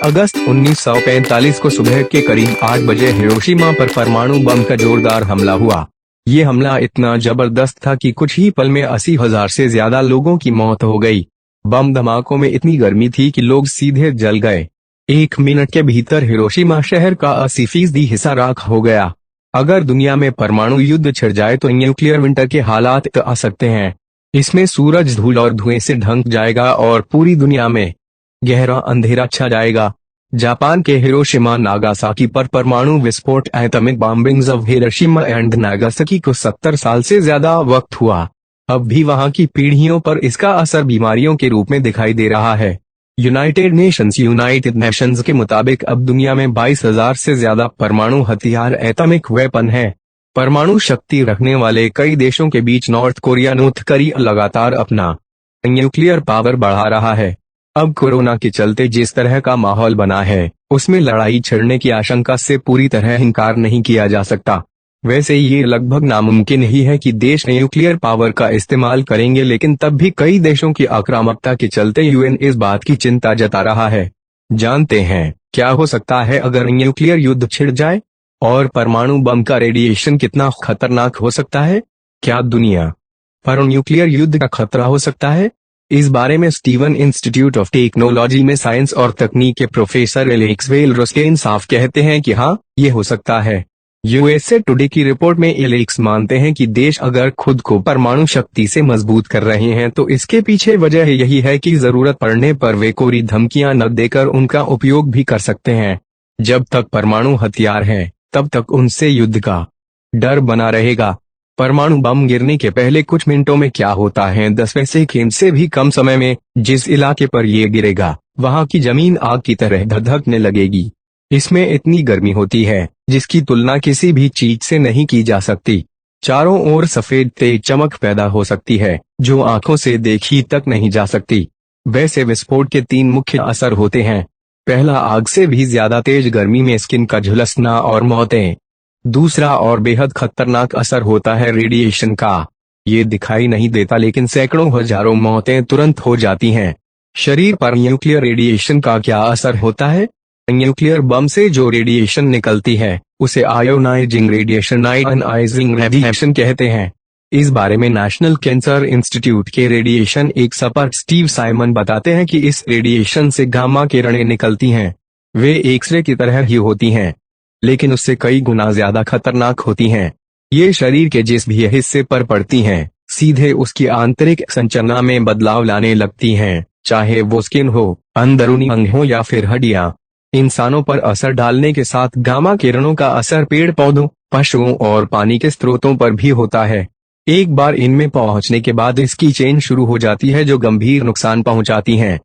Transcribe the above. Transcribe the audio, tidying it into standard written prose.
अगस्त 1945 को सुबह के करीब 8 बजे हिरोशिमा पर परमाणु बम का जोरदार हमला हुआ। ये हमला इतना जबरदस्त था कि कुछ ही पल में 80,000 से ज्यादा लोगों की मौत हो गई। बम धमाकों में इतनी गर्मी थी कि लोग सीधे जल गए। 1 मिनट के भीतर हिरोशिमा शहर का 80% हिस्सा राख हो गया। अगर दुनिया में परमाणु युद्ध छिड़ जाए तो न्यूक्लियर विंटर के हालात आ सकते हैं। इसमें सूरज धूल और धुएं से ढंक जाएगा और पूरी दुनिया में गहरा अंधेरा छा जाएगा। जापान के हिरोशिमा नागासाकी पर परमाणु विस्फोट atomic bombings of Hiroshima and Nagasaki को 70 साल से ज्यादा वक्त हुआ। अब भी वहां की पीढ़ियों पर इसका असर बीमारियों के रूप में दिखाई दे रहा है। यूनाइटेड नेशंस के मुताबिक अब दुनिया में 22,000 से ज्यादा परमाणु हथियार एटॉमिक वेपन है। परमाणु शक्ति रखने वाले कई देशों के बीच नॉर्थ कोरिया लगातार अपना न्यूक्लियर पावर बढ़ा रहा है। अब कोरोना के चलते जिस तरह का माहौल बना है, उसमें लड़ाई छिड़ने की आशंका से पूरी तरह इनकार नहीं किया जा सकता। वैसे ये लगभग नामुमकिन ही है कि देश न्यूक्लियर पावर का इस्तेमाल करेंगे, लेकिन तब भी कई देशों की आक्रामकता के चलते यूएन इस बात की चिंता जता रहा है। जानते हैं क्या हो सकता है अगर न्यूक्लियर युद्ध छिड़ जाए, और परमाणु बम का रेडिएशन कितना खतरनाक हो सकता है? क्या दुनिया पर न्यूक्लियर युद्ध का खतरा हो सकता है? इस बारे में स्टीवन इंस्टीट्यूट ऑफ टेक्नोलॉजी में साइंस और तकनीक के प्रोफेसर एलेक्स वेलरोस्केन साफ कहते हैं कि हाँ, ये हो सकता है। यूएसए टुडे की रिपोर्ट में एलेक्स मानते हैं कि देश अगर खुद को परमाणु शक्ति से मजबूत कर रहे हैं तो इसके पीछे वजह यही है कि जरूरत पड़ने पर वे कोरी धमकियां न देकर उनका उपयोग भी कर सकते हैं। जब तक परमाणु हथियार है, तब तक उनसे युद्ध का डर बना रहेगा। परमाणु बम गिरने के पहले कुछ मिनटों में क्या होता है, 10वें सेकंड से भी कम समय में जिस इलाके पर यह गिरेगा, वहां की जमीन आग की तरह धधकने लगेगी। इसमें इतनी गर्मी होती है जिसकी तुलना किसी भी चीज से नहीं की जा सकती। चारों ओर सफेद तेज चमक पैदा हो सकती है जो आंखों से देखी तक नहीं जा सकती। वैसे विस्फोट के 3 मुख्य असर होते हैं। पहला, आग से भी ज्यादा तेज गर्मी में स्किन का झुलसना और मौतें। दूसरा और बेहद खतरनाक असर होता है रेडिएशन का। ये दिखाई नहीं देता, लेकिन सैकड़ों हजारों मौतें तुरंत हो जाती हैं। शरीर पर न्यूक्लियर रेडिएशन का क्या असर होता है? न्यूक्लियर बम से जो रेडिएशन निकलती है उसे आयोनाइजिंग रेडिएशन कहते हैं। इस बारे में नेशनल कैंसर इंस्टीट्यूट के रेडिएशन एक्सपर्ट स्टीव साइमन बताते हैं कि इस रेडिएशन से गामा किरणें निकलती हैं। वे एक्सरे की तरह ही होती हैं, लेकिन उससे कई गुना ज्यादा खतरनाक होती हैं। ये शरीर के जिस भी हिस्से पर पड़ती हैं, सीधे उसकी आंतरिक संरचना में बदलाव लाने लगती हैं, चाहे वो स्किन हो, अंदरूनी अंग हो या फिर हड्डियां। इंसानों पर असर डालने के साथ गामा किरणों का असर पेड़ पौधों, पशुओं और पानी के स्रोतों पर भी होता है। एक बार इनमें पहुंचने के बाद इसकी चेन शुरू हो जाती है जो गंभीर नुकसान पहुंचाती है।